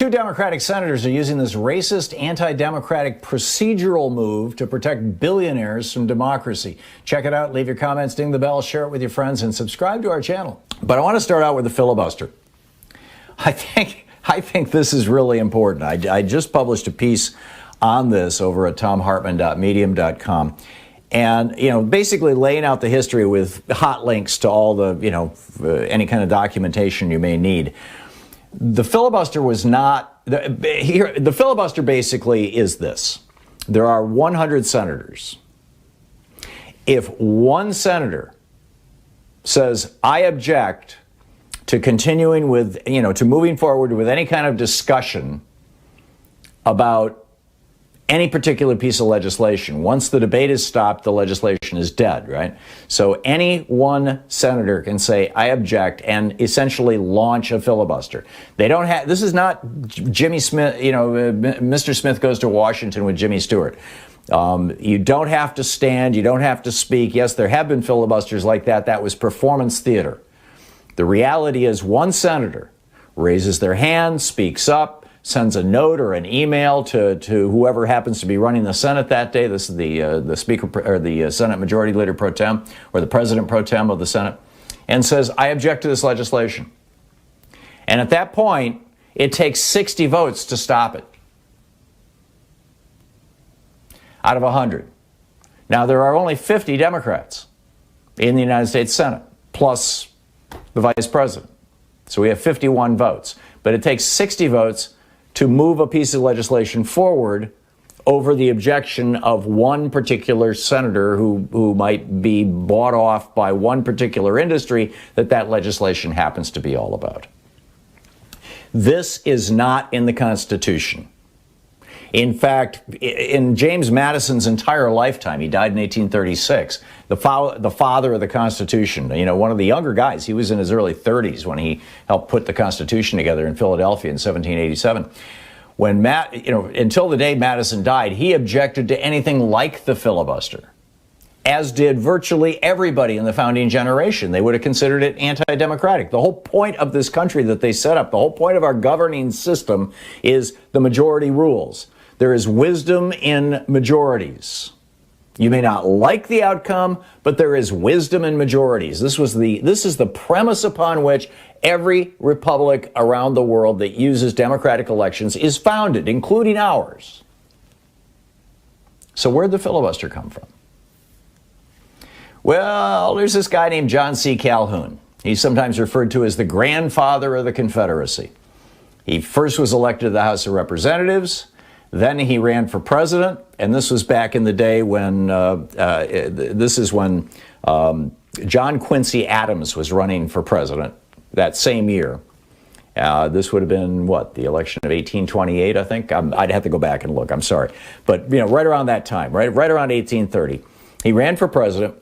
Two Democratic senators are using this racist, anti-democratic procedural move to protect billionaires from democracy. Check it out. Leave your comments, ding the bell, share it with your friends, and subscribe to our channel. But I want to start out with the filibuster. I think this is really important. I just published a piece on this over at thomhartmann.medium.com. And, basically laying out the history with hot links to all the, any kind of documentation you may need. The filibuster was not, the filibuster basically is this. There are 100 senators. If one senator says, I object to continuing with, to moving forward with any kind of discussion about any particular piece of legislation, once the debate is stopped, the legislation is dead, right? So any one senator can say, I object, and essentially launch a filibuster. They don't have, this is not Jimmy Smith, Mr. Smith goes to Washington with Jimmy Stewart. You don't have to stand, you don't have to speak. Yes, there have been filibusters like that. That was performance theater. The reality is one senator raises their hand, speaks up, sends a note or an email to whoever happens to be running the Senate that day. This is the Speaker or the Senate Majority Leader Pro Tem or the President Pro Tem of the Senate, and says, I object to this legislation. And at that point, it takes 60 votes to stop it out of 100. Now, there are only 50 Democrats in the United States Senate, plus the Vice President. So we have 51 votes. But it takes 60 votes to move a piece of legislation forward over the objection of one particular senator who might be bought off by one particular industry that legislation happens to be all about. This is not in the Constitution. In fact, in James Madison's entire lifetime, he died in 1836, the father of the Constitution, one of the younger guys, he was in his early 30s when he helped put the Constitution together in Philadelphia in 1787. When until the day Madison died, he objected to anything like the filibuster, as did virtually everybody in the founding generation. They would have considered it anti-democratic. The whole point of this country that they set up, the whole point of our governing system is the majority rules. There is wisdom in majorities. You may not like the outcome, but there is wisdom in majorities. This is the premise upon which every republic around the world that uses democratic elections is founded, including ours. So where'd the filibuster come from? Well, there's this guy named John C. Calhoun. He's sometimes referred to as the grandfather of the Confederacy. He first was elected to the House of Representatives. Then he ran for president, and this was back in the day when John Quincy Adams was running for president that same year. This would have been, the election of 1828, I think? I'd have to go back and look, I'm sorry. But, right around that time, right around 1830. He ran for president,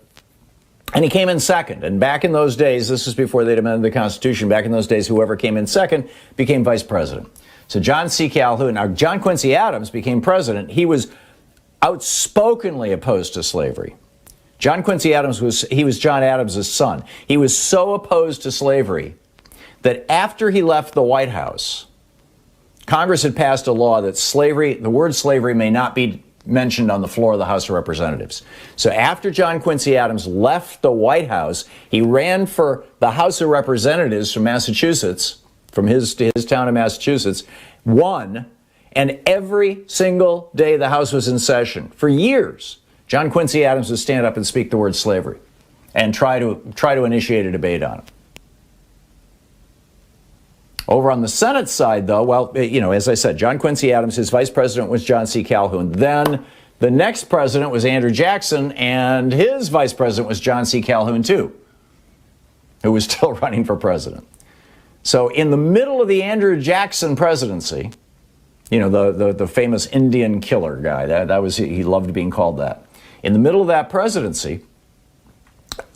and he came in second. And back in those days, this was before they'd amended the Constitution, back in those days, whoever came in second became vice president. So John C. Calhoun, now John Quincy Adams became president. He was outspokenly opposed to slavery. John Quincy Adams was John Adams' son. He was so opposed to slavery that after he left the White House, Congress had passed a law that the word slavery may not be mentioned on the floor of the House of Representatives. So after John Quincy Adams left the White House, he ran for the House of Representatives from Massachusetts, from his town of Massachusetts, won, and every single day the House was in session, for years, John Quincy Adams would stand up and speak the word slavery and try to initiate a debate on it. Over on the Senate side, though, as I said, John Quincy Adams, his vice president was John C. Calhoun. Then the next president was Andrew Jackson, and his vice president was John C. Calhoun, too, who was still running for president. So in the middle of the Andrew Jackson presidency, the famous Indian killer guy, he loved being called that. In the middle of that presidency,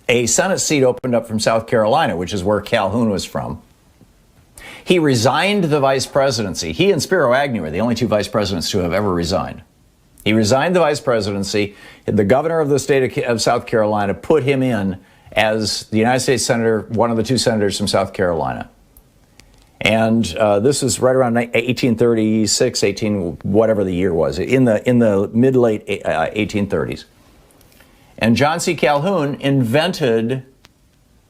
a Senate seat opened up from South Carolina, which is where Calhoun was from. He resigned the vice presidency. He and Spiro Agnew are the only two vice presidents to have ever resigned. He resigned the vice presidency. The governor of the state of South Carolina put him in as the United States Senator, one of the two senators from South Carolina. And this is right around 1836, whatever the year was, in the mid-late 1830s. And John C. Calhoun invented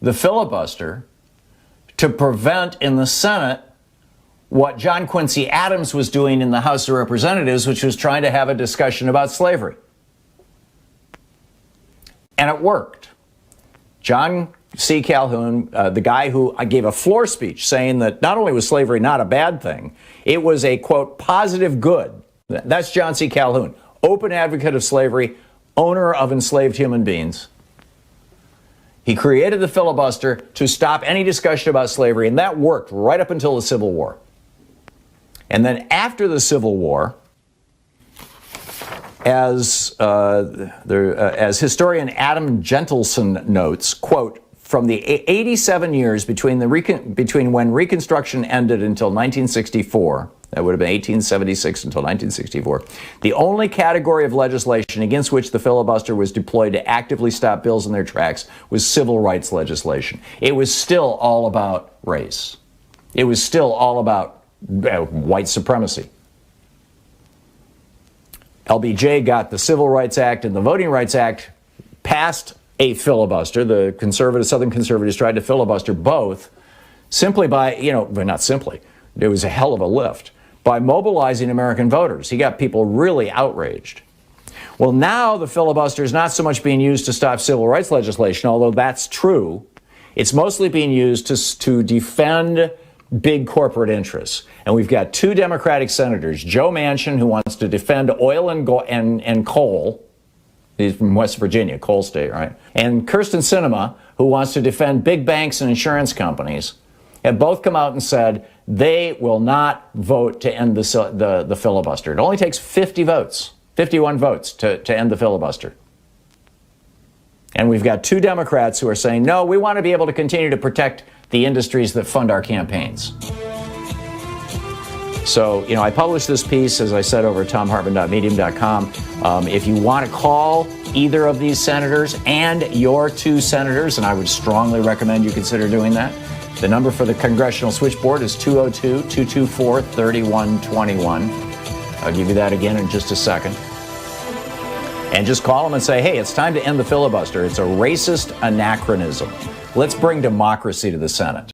the filibuster to prevent in the Senate what John Quincy Adams was doing in the House of Representatives, which was trying to have a discussion about slavery. And it worked. John C. Calhoun, the guy who gave a floor speech saying that not only was slavery not a bad thing, it was a, quote, positive good. That's John C. Calhoun, open advocate of slavery, owner of enslaved human beings. He created the filibuster to stop any discussion about slavery, and that worked right up until the Civil War. And then after the Civil War, as historian Adam Gentleson notes, quote, from the 87 years between when Reconstruction ended until 1964, that would have been 1876 until 1964, the only category of legislation against which the filibuster was deployed to actively stop bills in their tracks was civil rights legislation. It was still all about race. It was still all about white supremacy. LBJ got the Civil Rights Act and the Voting Rights Act passed a filibuster. The Southern conservatives tried to filibuster both simply by, but not simply, it was a hell of a lift, by mobilizing American voters. He got people really outraged. Well, now the filibuster is not so much being used to stop civil rights legislation, although that's true. It's mostly being used to defend big corporate interests. And we've got two Democratic senators, Joe Manchin, who wants to defend oil and coal. He's from West Virginia, coal state, right? And Kyrsten Sinema, who wants to defend big banks and insurance companies, have both come out and said they will not vote to end the filibuster. It only takes 51 votes to end the filibuster. And we've got two Democrats who are saying, no, we want to be able to continue to protect the industries that fund our campaigns. So, I published this piece, as I said, over at thomhartmann.medium.com. If you want to call either of these senators and your two senators, and I would strongly recommend you consider doing that, the number for the congressional switchboard is 202-224-3121. I'll give you that again in just a second. And just call them and say, hey, it's time to end the filibuster. It's a racist anachronism. Let's bring democracy to the Senate.